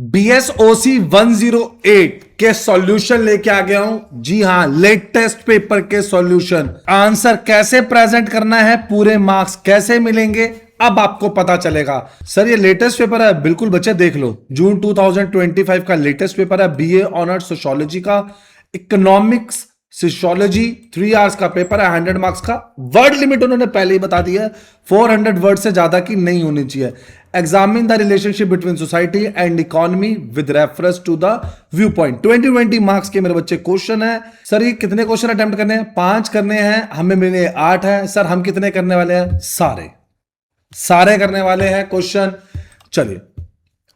BSOC 108 के solution लेके आ गया हूं। जी हां, लेटेस्ट पेपर के सॉल्यूशन, आंसर कैसे प्रेजेंट करना है, पूरे मार्क्स कैसे मिलेंगे, अब आपको पता चलेगा। सर ये लेटेस्ट पेपर है, बिल्कुल बच्चे देख लो, जून 2025 का लेटेस्ट पेपर है। बीए ऑनर्स सोशियोलॉजी का, इकोनॉमिक्स सोशियोलॉजी 3 आवर्स का पेपर है, 100 मार्क्स का। वर्ड लिमिट उन्होंने पहले ही बता दिया है, 400 वर्ड से ज्यादा की नहीं होनी चाहिए। Examine the relationship between society and economy with reference to the view point. 20 marks के मेरे बच्चे क्वेश्चन है। सर ये कितने क्वेश्चन अटेम्प्ट करने हैं? 5 करने हैं, हमें मिले 8 है। सर हम कितने करने वाले हैं? सारे करने वाले हैं क्वेश्चन। चलिए,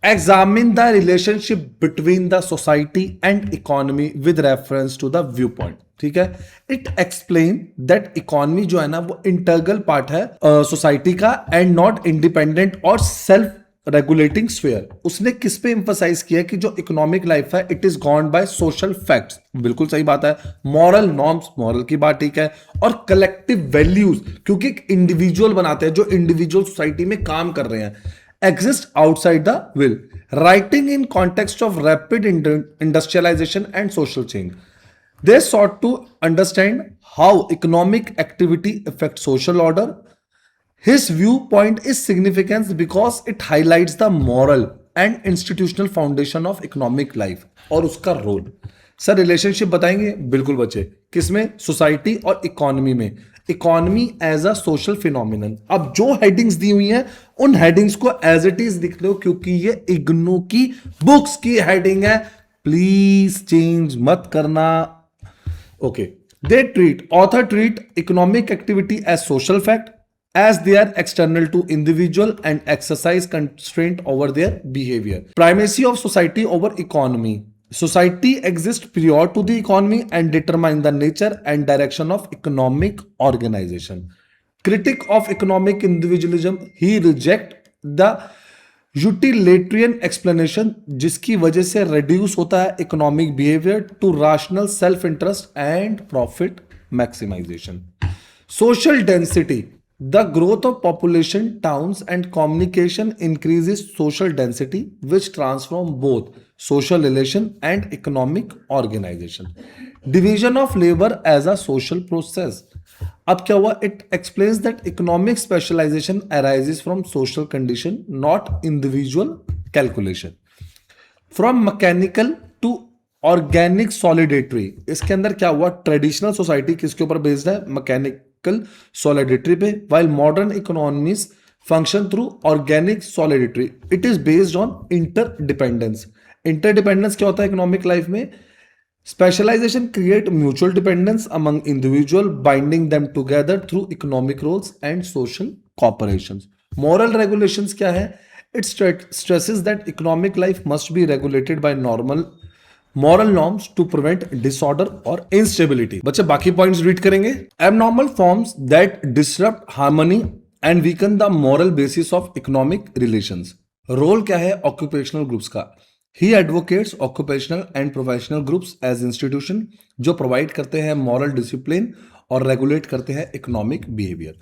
examine the relationship between the society and economy with reference to the viewpoint। ठीक है, इट एक्सप्लेन दैट इकोनॉमी जो है ना वो इंटरगल पार्ट है सोसाइटी का एंड नॉट इंडिपेंडेंट और सेल्फ रेगुलेटिंग स्फीयर। उसने किस पे इंफसाइज किया कि जो इकोनॉमिक लाइफ है it is gone by social facts, बिल्कुल सही बात है। मॉरल नॉर्म्स, मॉरल की बात ठीक है, और कलेक्टिव वैल्यूज, क्योंकि इंडिविजुअल बनाते हैं जो इंडिविजुअल सोसाइटी में काम कर रहे हैं, exist outside the will, writing in context of rapid industrialization and social change. They sought to understand how economic activity affects social order. His viewpoint is significant because it highlights the moral and institutional foundation of economic life और उसका role. Sir relationship बताएंगे? बिल्कुल बच्चे, किसमें? Society और economy में। Economy as a social phenomenon. अब जो हेडिंग्स दी हुई हैं उन हेडिंग्स को एज इट इज लिख लो, क्योंकि ये इग्नू की बुक्स की हेडिंग है, प्लीज चेंज मत करना। Okay, they treat, author treat economic activity as social fact as they are external to individual and exercise constraint over their behavior. Primacy of society over economy. Society exists prior to the economy and determine the nature and direction of economic organization. Critic of economic individualism, he reject the utilitarian explanation जिसकी वजह से reduce होता है economic behavior to rational self-interest and profit maximization. Social density. The growth of population, towns and communication increases social density which transform both social relation and economic organization. Division of labor as a social process. अब क्या हुआ? It explains that economic specialization arises from social condition, not individual calculation. From mechanical to organic सॉलिडेटरी। इसके अंदर क्या हुआ? Traditional society किसके ऊपर based है? मैकेनिकल सॉलिडेटरी पे, while modern economies function through organic solidarity. It is based on interdependence. Interdependence क्या होता है इकोनॉमिक लाइफ में? Specialisation create mutual dependence among individual, binding them together through economic roles and social cooperation. Moral regulations क्या है? It stresses that economic life must be regulated by normal moral norms to prevent disorder or instability। बच्चे बाकी points read करेंगे। abnormal forms that disrupt harmony and weaken the moral basis of economic relations। Role क्या है occupational groups का? he advocates occupational and professional groups as institution जो provide करते हैं moral discipline और रेगुलेट करते हैं economic behaviour.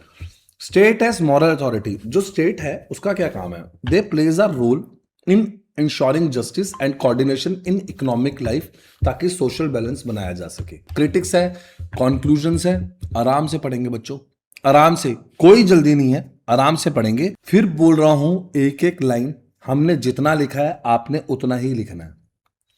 State as moral authority. जो स्टेट है उसका क्या काम है? They plays a role in ensuring justice and coordination in economic life, ताकि सोशल बैलेंस बनाया जा सके। क्रिटिक्स है, कॉन्क्लूजन्स है, आराम से पढ़ेंगे बच्चों, आराम से, कोई जल्दी नहीं है, आराम से पढ़ेंगे। फिर बोल रहा हूं एक एक लाइन, हमने जितना लिखा है आपने उतना ही लिखना है,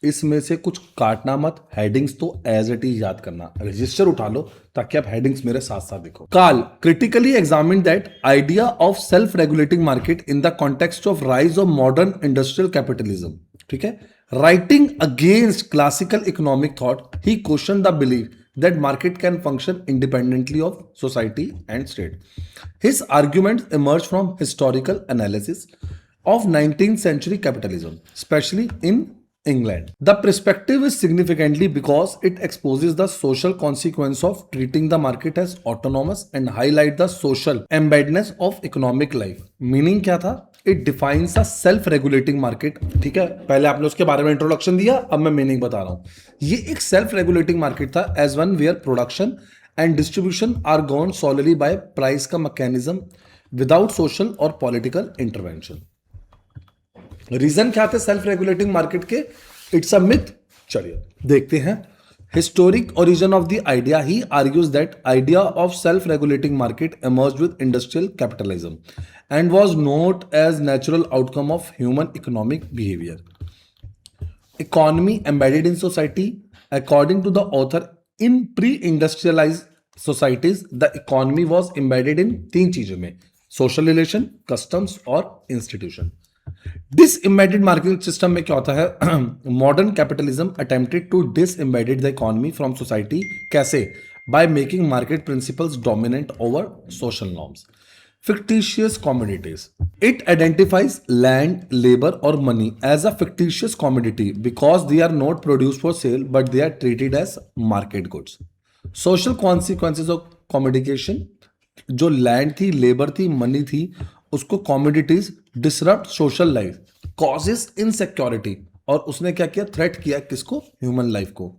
इसमें से कुछ काटना मत। हेडिंग्स तो एज इट इज याद करना, रजिस्टर उठा लो ताकि आप हेडिंग्स मेरे साथ साथ देखो। काल critically examine that idea of self regulating market in the context of rise of modern industrial capitalism. ठीक है, writing against classical economic thought, he question the belief that market can function independently of society and state. His arguments emerge from historical analysis of 19th century capitalism, especially in England. The perspective is significantly because it exposes the social consequence of treating the market as autonomous and highlight the social embeddedness of economic life. Meaning क्या था? It defines a self-regulating market। ठीक है, पहले आपने उसके बारे में introduction दिया, अब मैं मीनिंग बता रहा हूं। ये एक सेल्फ रेगुलेटिंग मार्केट था as one where production and distribution are govern solidly by price का मैकेनिज्म विदाउट सोशल और पॉलिटिकल इंटरवेंशन। रीजन क्या थे सेल्फ रेगुलेटिंग मार्केट के? It's a myth. चलिए देखते हैं historic origin of the idea. He argues that idea of self-regulating market emerged with industrial capitalism and was not as natural outcome of human economic behavior. Economy embedded in society. According to the author, in pre-industrialized societies the economy was embedded in तीन चीजों में: social relation, customs और institution. Disembedded market system में क्या होता है? Modern capitalism attempted to disembedded the economy from society. कैसे? By making market principles dominant over social norms. fictitious commodities. It identifies land, labor, or money as a fictitious commodity because they are not produced for sale but they are treated as market goods. Social consequences of commodification. जो land थी, labour थी, money थी, उसको commodities disrupt social life, causes insecurity, और उसने क्या किया? Threat किया किसको? ह्यूमन लाइफ को।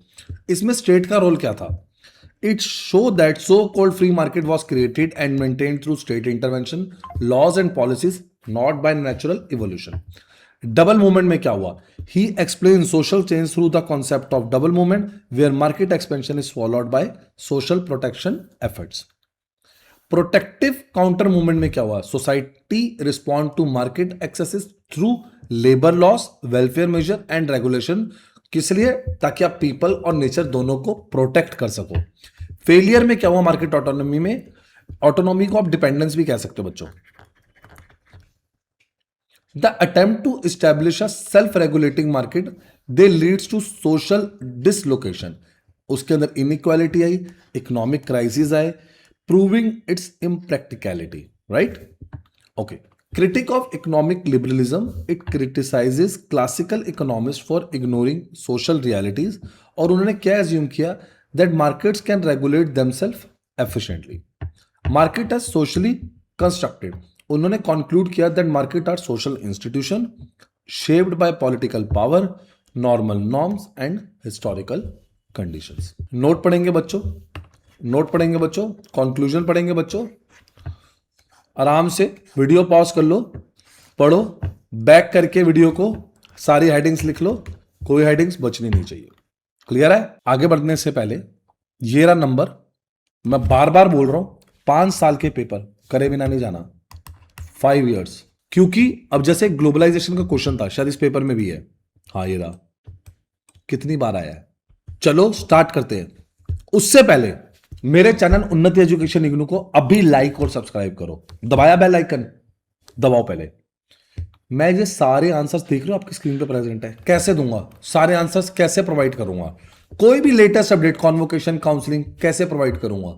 इसमें स्टेट का रोल क्या था? It show that so called free market was created and maintained through state intervention, laws and policies, not by natural evolution. Double movement में क्या हुआ? He explain social change through the concept of double movement where market expansion is followed by social protection efforts. Protective counter movement में क्या हुआ? Society respond to market excesses through labour laws, welfare measure and regulation. किस लिए? ताकि आप people और nature दोनों को प्रोटेक्ट कर सको। फेलियर में क्या हुआ? मार्केट ऑटोनॉमी में, ऑटोनॉमी को आप डिपेंडेंस भी कह सकते हो बच्चों। The attempt to establish a self regulating market they leads to social dislocation. उसके अंदर इनइक्वालिटी आई, इकोनॉमिक क्राइसिस आए, proving its impracticality, right? Okay. Critic of economic liberalism. It criticizes classical economists for ignoring social realities. और उन्होंने क्या assume किया? That markets can regulate themselves efficiently. Market as socially constructed. उन्होंने conclude किया that market are social institution shaped by political power, normal norms and historical conditions. Note पढ़ेंगे बच्चों, note पढ़ेंगे बच्चों, कंक्लूजन पढ़ेंगे बच्चों। आराम से वीडियो पॉज कर लो, पढ़ो, बैक करके वीडियो को सारी हेडिंग्स लिख लो, कोई हेडिंग्स बचनी नहीं चाहिए। क्लियर है? आगे बढ़ने से पहले ये रहा नंबर, मैं बार बार बोल रहा हूं, 5 साल के पेपर करे बिना नहीं जाना, 5 इयर्स। क्योंकि अब जैसे ग्लोबलाइजेशन का क्वेश्चन था, शायद इस पेपर में भी है। हाँ ये रहा, कितनी बार आया है। चलो स्टार्ट करते हैं। उससे पहले मेरे चैनल उन्नति एजुकेशन इग्नू को अभी लाइक और सब्सक्राइब करो, दबाया बेल आइकन, दबाओ पहले। मैं ये सारे आंसर्स देख रहे हो आपकी स्क्रीन पे प्रेजेंट है, कैसे दूंगा सारे आंसर्स, कैसे प्रोवाइड करूंगा, कोई भी लेटेस्ट अपडेट, कॉन्वोकेशन, काउंसलिंग कैसे प्रोवाइड करूंगा।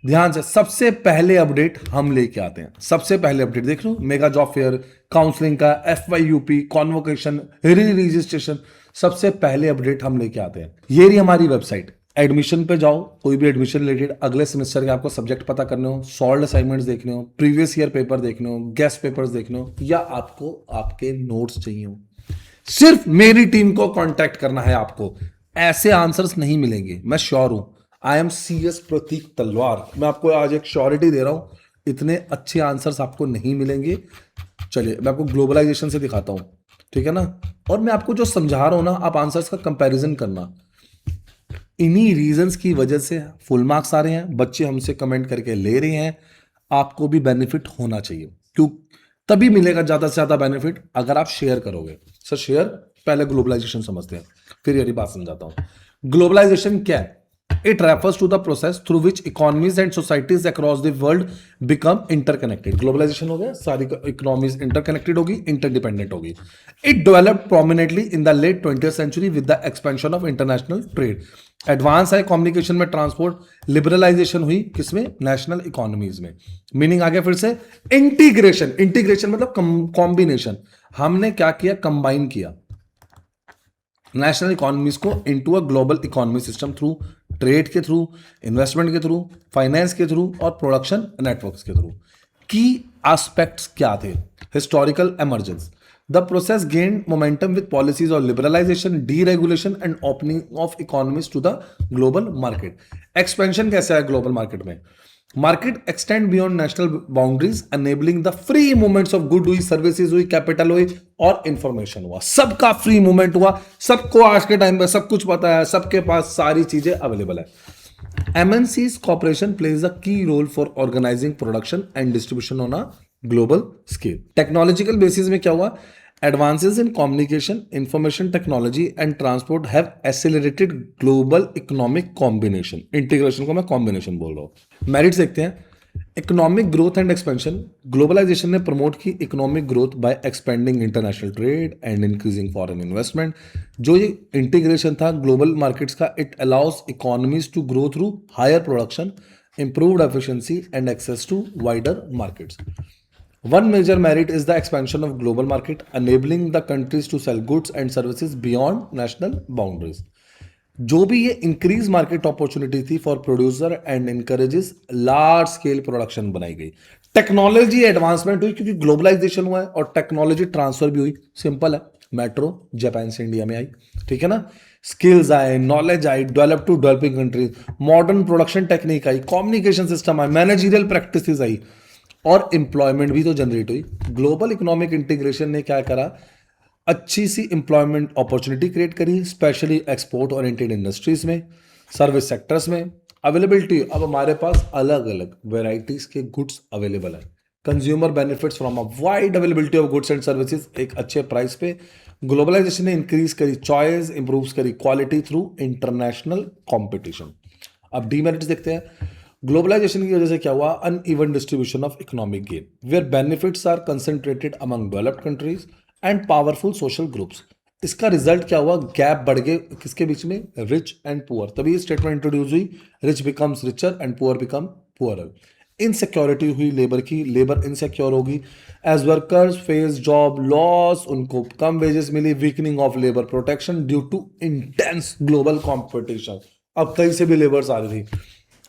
ध्यान से, सबसे पहले अपडेट हम लेके आते हैं। सबसे पहले अपडेट देख लो, मेगा जॉब फेयर, काउंसलिंग का, FYUP, कॉन्वोकेशन, री रजिस्ट्रेशन, सबसे पहले अपडेट हम लेके आते हैं। ये रही हमारी वेबसाइट। एडमिशन पे जाओ, कोई भी एडमिशन रिलेटेड अगले सेमेस्टर के आपको सब्जेक्ट पता करने हो, सॉल्व असाइनमेंट्स देखने हो, प्रीवियस ईयर पेपर देखने हो, गेस्ट पेपर्स देखने हो, या आपको आपके नोट्स चाहिए हो, सिर्फ मेरी टीम को कांटेक्ट करना है आपको। ऐसे आंसर्स नहीं मिलेंगे, मैं श्योर हूं। आई एम CS प्रतीक तलवार, मैं आपको आज एक श्योरिटी दे रहा हूं, इतने अच्छे आंसर्स आपको नहीं मिलेंगे। चलिए मैं आपको ग्लोबलाइजेशन से दिखाता हूं, ठीक है ना। और मैं आपको जो समझा रहा हूं ना, आप आंसर्स का कंपैरिजन करना। इन्हीं रीजंस की वजह से फुल मार्क्स आ रहे हैं, बच्चे हमसे कमेंट करके ले रहे हैं। आपको भी बेनिफिट होना चाहिए, क्यों? तभी मिलेगा ज्यादा से ज्यादा बेनिफिट अगर आप शेयर करोगे। सर शेयर, पहले ग्लोबलाइजेशन समझते हैं, फिर ये बात समझाता हूं। ग्लोबलाइजेशन क्या है? It refers to the process through which economies and societies across the world become interconnected. Globalization हो गया, सारी economies interconnected होगी, interdependent होगी. It developed prominently in the late 20th century with the expansion of international trade. Advance है communication में, transport, liberalisation हुई किसमें? National economies में। मीनिंग आ गया फिर से इंटीग्रेशन। इंटीग्रेशन मतलब कॉम्बिनेशन। हमने क्या किया? कंबाइन किया नेशनल इकोनॉमीज को into a global economy system through trade के थ्रू, इन्वेस्टमेंट के थ्रू, फाइनेंस के थ्रू और प्रोडक्शन नेटवर्क्स के थ्रू। की एस्पेक्ट्स क्या थे? Historical emergence, the process gained momentum with policies of liberalisation, deregulation and opening of economies to the global market. Expansion कैसे है global market में? Market extend beyond national boundaries enabling the free movements of good हुई, services हुई, capital हुई और information हुआ। सबका free movement हुआ, सबको आज के टाइम पे सब कुछ पता है, सबके पास सारी चीजें अवेलेबल है। MNC's cooperation plays a key role for organizing production and distribution on a global scale. Technological basis में क्या हुआ? Advances in communication, information technology and transport have accelerated global economic combination. Integration को मैं combination बोल रहा हूँ। Merits देखते हैं। Economic growth and expansion, globalisation ने प्रमोट की economic growth by expanding international trade and increasing foreign investment. जो ये इंटीग्रेशन था ग्लोबल मार्केट्स का, it allows economies to grow through higher production, improved efficiency and access to wider markets. One major merit is the expansion of global market, enabling the countries to sell goods and services beyond national boundaries. जो भी ये increase market opportunity थी for producer and encourages large scale production बनाई गई। Technology advancement हुई क्योंकि globalisation हुआ है और टेक्नोलॉजी ट्रांसफर भी हुई। सिंपल है, मेट्रो जापान से इंडिया में आई, ठीक है ना। स्किल्स आए, नॉलेज आई, develop to developing countries, modern production technique आई, कम्युनिकेशन सिस्टम आई, मैनेजरियल प्रैक्टिसेस आई और एम्प्लॉयमेंट भी तो जनरेट हुई। ग्लोबल इकोनॉमिक इंटीग्रेशन ने क्या करा, अच्छी सी एम्प्लॉयमेंट अपॉर्चुनिटी क्रिएट करी, स्पेशली एक्सपोर्ट ओरिएंटेड इंडस्ट्रीज में, सर्विस सेक्टर्स में। अवेलेबिलिटी, अब हमारे पास अलग अलग वेराइटीज के गुड्स अवेलेबल है। Consumer benefits from a wide availability of goods and services, एक अच्छे प्राइस पे। ग्लोबलाइजेशन ने इंक्रीज करी चॉइस, इंप्रूव करी क्वालिटी थ्रू इंटरनेशनल कॉम्पिटिशन। अब डीमेरिट्स देखते हैं। ग्लोबलाइजेशन की वजह से क्या हुआ, uneven distribution of economic gain, where benefits are concentrated among developed countries and powerful social groups. इसका रिजल्ट क्या हुआ, गैप बढ़ गए किसके बीच में, रिच एंड पुअर। तभी ये स्टेटमेंट इंट्रोड्यूस हुई, rich becomes richer and poor become poorer. Insecurity हुई लेबर की, लेबर इनसिक्योर होगी। As workers face job loss, उनको कम वेजेस मिली। Weakening of labour protection due to intense global competition, अब कहीं से भी लेबर्स आ रही थी।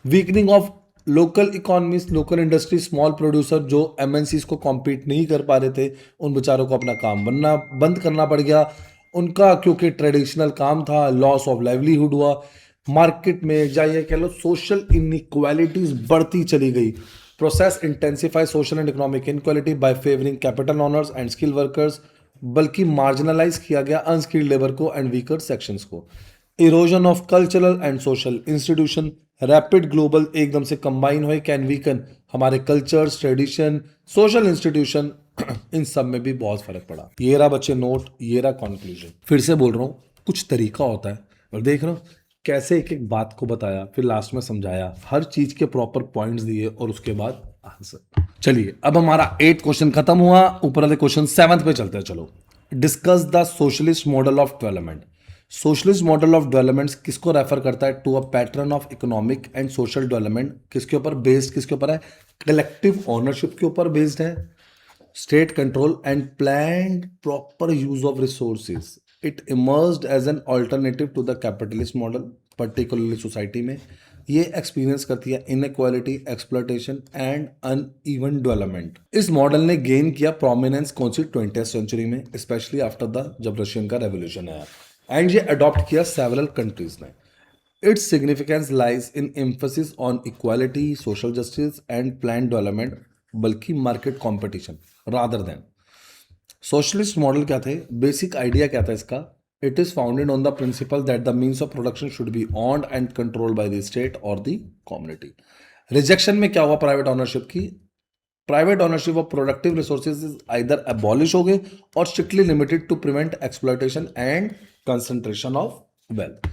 Weakening of local economies, local industry, small producer जो एमएनसीज को कॉम्पीट नहीं कर पा रहे थे, उन बेचारों को अपना काम बनना बंद करना पड़ गया उनका, क्योंकि ट्रेडिशनल काम था। लॉस ऑफ लाइवलीहुड हुआ। मार्केट में जाइए कह लो सोशल इनइक्वालिटीज बढ़ती चली गई। Process intensify social and economic inequality by favouring capital owners and skill workers, बल्कि मार्जिनलाइज किया गया अनस्किल्ड लेबर को एंड वीकर सेक्शंस को। Erosion of cultural and social institution, rapid global एकदम से कंबाइन हुए, कैन वीकन हमारे कल्चर्स, ट्रेडिशन, सोशल इंस्टीट्यूशन, इन सब में भी बहुत फर्क पड़ा। ये रहा बच्चे नोट, ये रहा कंक्लूजन। फिर से बोल रहा हूँ, कुछ तरीका होता है और देख रहा हूँ कैसे एक एक बात को बताया, फिर लास्ट में समझाया, हर चीज के प्रॉपर पॉइंट्स दिए और उसके बाद आंसर। चलिए अब हमारा 8 क्वेश्चन खत्म हुआ, ऊपर वाले क्वेश्चन 7th पे चलते हैं। चलो, discuss the socialist model of development. Socialist model of development किसको रेफर करता है, to a pattern of economic and social development. किसके ऊपर बेस्ड, किसके ऊपर है, कलेक्टिव ओनरशिप के ऊपर बेस्ड है, state control and planned proper use of resources. It emerged as an alternative to the capitalist model, particularly society में। ये एक्सपीरियंस करती है inequality, exploitation and uneven development. इस मॉडल ने गेन किया प्रोमिनेंस कौन सी, 20th सेंचुरी में, स्पेशली आफ्टर द जब रशियन का रेवोल्यूशन आया, एंड ये अडॉप्ट किया सेवरल कंट्रीज ने। Its significance lies in emphasis on equality, social justice and plan development, बल्कि market competition rather than. Socialist model क्या थे, बेसिक आइडिया क्या था इसका, it is founded on the principle that the means of production should be owned and controlled by the state और the community. Rejection में क्या हुआ प्राइवेट ऑनरशिप की, private ownership of productive resources is either abolish हो गए और strictly limited to prevent exploitation and concentration of wealth.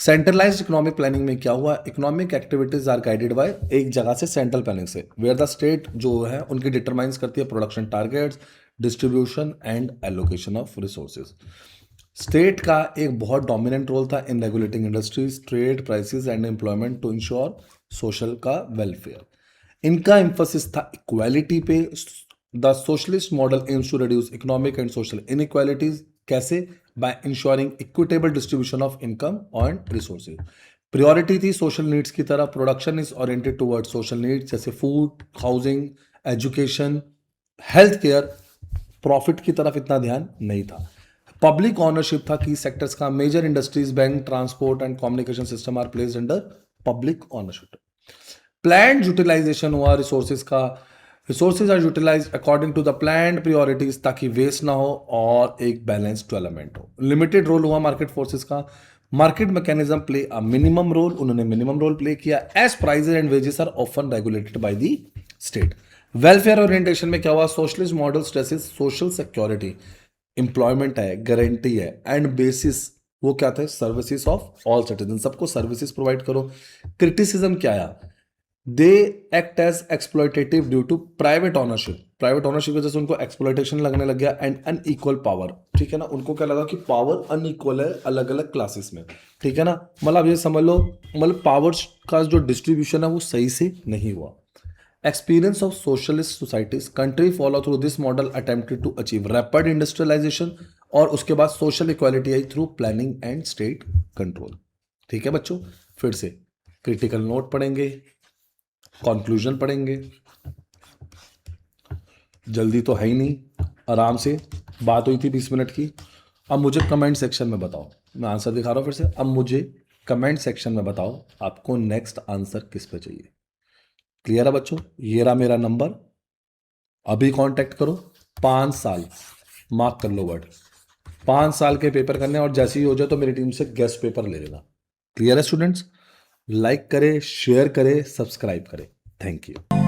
Centralised economic planning में क्या हुआ, economic activities are guided by एक जगह से, सेंट्रल प्लानिंग से, वेयर द स्टेट जो है उनकी डिटरमाइंस करती है production targets, distribution and allocation of resources. State का एक बहुत डोमिनेंट रोल था in regulating industries, trade, prices and employment to ensure social का वेलफेयर। इनका एम्फोसिस था इक्वालिटी पे। The socialist model aims to reduce economic and social inequalities, कैसे, by ensuring equitable distribution of income and resources. Priority थी social needs की तरह, production is oriented towards social needs जैसे food, housing, education, health care. Profit की तरफ इतना ध्यान नहीं था। पब्लिक ऑनरशिप था की सेक्टर्स का, major industries, bank, transport and communication system are placed under public ownership. Plan utilisation हुआ रिसोर्सेज का, resources are utilise according to the plan priorities ताकि वेस्ट ना हो और एक बैलेंस्ड डेवलपमेंट हो। लिमिटेड रोल हुआ मार्केट फोर्सेस का, market mechanism play a minimum role, उन्होंने मिनिमम रोल प्ले किया। As prices and wages are often regulated by the state. Welfare orientation में क्या हुआ, socialist model stresses social security, employment है, guarantee है, and basis वो क्या थे, सर्विसेज ऑफ ऑल सिटीजन, सबको सर्विसेज प्रोवाइड करो। क्रिटिसिज्म क्या आया, they act as exploitative due to private ownership, private ownership की वजह से उनको एक्सप्लॉयटेशन लगने लग गया, एंड अनइक्वल पावर, ठीक है ना, उनको क्या लगा कि पावर अनइक्वल है अलग अलग क्लासेस में, ठीक है ना, मतलब ये समझ लो, मतलब पावर्स का जो डिस्ट्रीब्यूशन है वो सही से नहीं हुआ। Experience of socialist societies, country follow through this model attempted to achieve rapid industrialization और उसके बाद social equality I through planning and state control। ठीक है बच्चों, फिर से क्रिटिकल नोट पढ़ेंगे, कंक्लूजन पढ़ेंगे, जल्दी तो है ही नहीं, आराम से, बात हुई थी 20 मिनट की। अब मुझे कमेंट सेक्शन में बताओ, मैं आंसर दिखा रहा हूं फिर से, अब मुझे कमेंट सेक्शन में बताओ आपको नेक्स्ट आंसर किस पे चाहिए। क्लियर है बच्चों, ये रहा मेरा नंबर, अभी कांटेक्ट करो। 5 साल, मार्क कर लो वर्ड, 5 साल के पेपर करने, और जैसे ही हो जाए तो मेरी टीम से गेस्ट पेपर ले लेना। क्लियर है स्टूडेंट्स, लाइक करें, शेयर करें, सब्सक्राइब करें। Thank you.